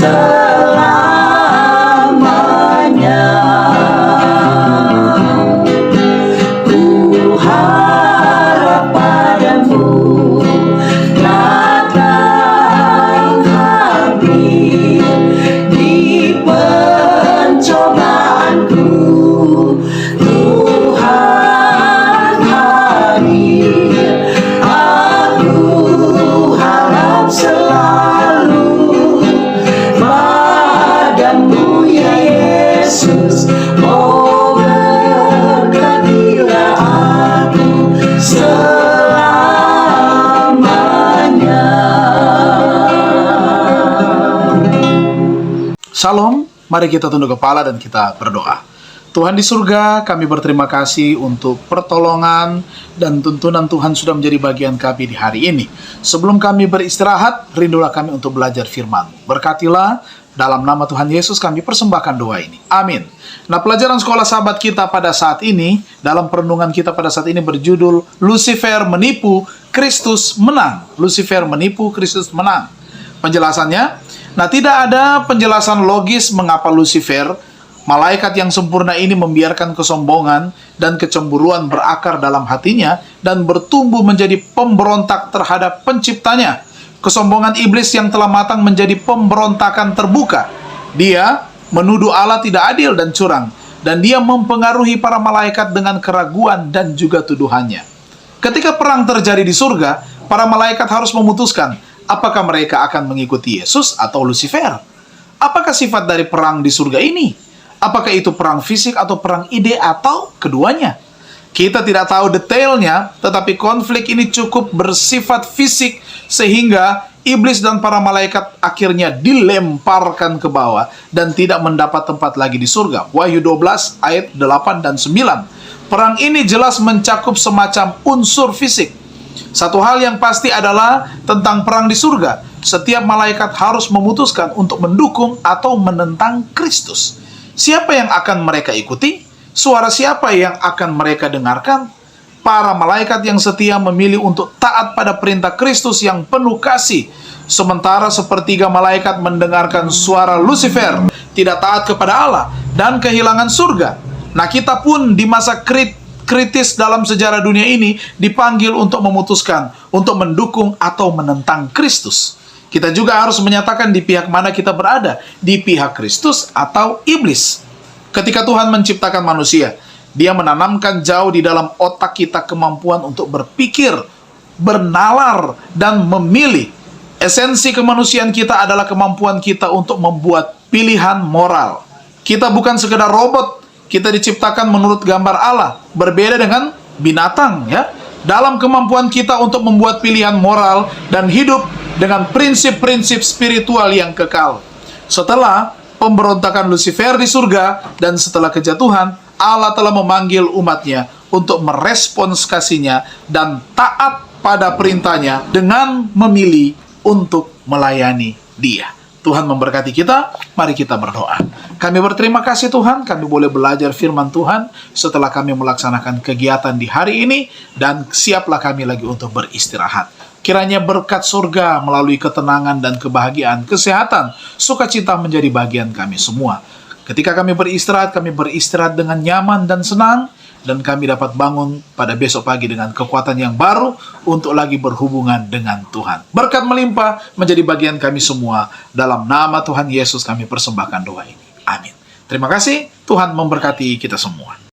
selamanya. Ku harap padamu, datang hadir di pencobaanku. Tuhan hadir, aku harap selalu padamu ya Yesus. Oh, berkatilah aku selamanya. Shalom, mari kita tunduk kepala dan kita berdoa. Tuhan di surga, kami berterima kasih untuk pertolongan dan tuntunan Tuhan sudah menjadi bagian kami di hari ini. Sebelum kami beristirahat, rindulah kami untuk belajar firman-Mu. Berkatilah, dalam nama Tuhan Yesus kami persembahkan doa ini. Amin. Nah, pelajaran sekolah sahabat kita pada saat ini, dalam perenungan kita pada saat ini berjudul Lucifer menipu, Kristus menang. Lucifer menipu, Kristus menang. Penjelasannya, nah tidak ada penjelasan logis mengapa Lucifer, malaikat yang sempurna ini, membiarkan kesombongan dan kecemburuan berakar dalam hatinya dan bertumbuh menjadi pemberontak terhadap penciptanya. Kesombongan iblis yang telah matang menjadi pemberontakan terbuka. Dia menuduh Allah tidak adil dan curang, dan dia mempengaruhi para malaikat dengan keraguan dan juga tuduhannya. Ketika perang terjadi di surga, para malaikat harus memutuskan apakah mereka akan mengikuti Yesus atau Lucifer. Apakah sifat dari perang di surga ini? Apakah itu perang fisik atau perang ide atau keduanya? Kita tidak tahu detailnya, tetapi konflik ini cukup bersifat fisik sehingga iblis dan para malaikat akhirnya dilemparkan ke bawah dan tidak mendapat tempat lagi di surga. Wahyu 12 ayat 8 dan 9. Perang ini jelas mencakup semacam unsur fisik. Satu hal yang pasti adalah tentang perang di surga. Setiap malaikat harus memutuskan untuk mendukung atau menentang Kristus. Siapa yang akan mereka ikuti? Suara siapa yang akan mereka dengarkan? Para malaikat yang setia memilih untuk taat pada perintah Kristus yang penuh kasih. Sementara sepertiga malaikat mendengarkan suara Lucifer, tidak taat kepada Allah, dan kehilangan surga. Nah, kita pun di masa kritis dalam sejarah dunia ini dipanggil untuk memutuskan, untuk mendukung atau menentang Kristus. Kita juga harus menyatakan di pihak mana kita berada, di pihak Kristus atau iblis. Ketika Tuhan menciptakan manusia, Dia menanamkan jauh di dalam otak kita kemampuan untuk berpikir, bernalar, dan memilih. Esensi kemanusiaan kita adalah kemampuan kita untuk membuat pilihan moral. Kita bukan sekedar robot, kita diciptakan menurut gambar Allah, berbeda dengan binatang, ya. Dalam kemampuan kita untuk membuat pilihan moral dan hidup dengan prinsip-prinsip spiritual yang kekal. Setelah pemberontakan Lucifer di surga dan setelah kejatuhan, Allah telah memanggil umatnya untuk merespons kasih-Nya dan taat pada perintahnya dengan memilih untuk melayani Dia. Tuhan memberkati kita, mari kita berdoa. Kami berterima kasih Tuhan, kami boleh belajar firman Tuhan setelah kami melaksanakan kegiatan di hari ini, dan siaplah kami lagi untuk beristirahat. Kiranya berkat surga melalui ketenangan dan kebahagiaan, kesehatan, sukacita menjadi bagian kami semua. Ketika kami beristirahat dengan nyaman dan senang, dan kami dapat bangun pada besok pagi dengan kekuatan yang baru untuk lagi berhubungan dengan Tuhan. Berkat melimpah menjadi bagian kami semua. Dalam nama Tuhan Yesus kami persembahkan doa ini. Amin. Terima kasih, Tuhan memberkati kita semua.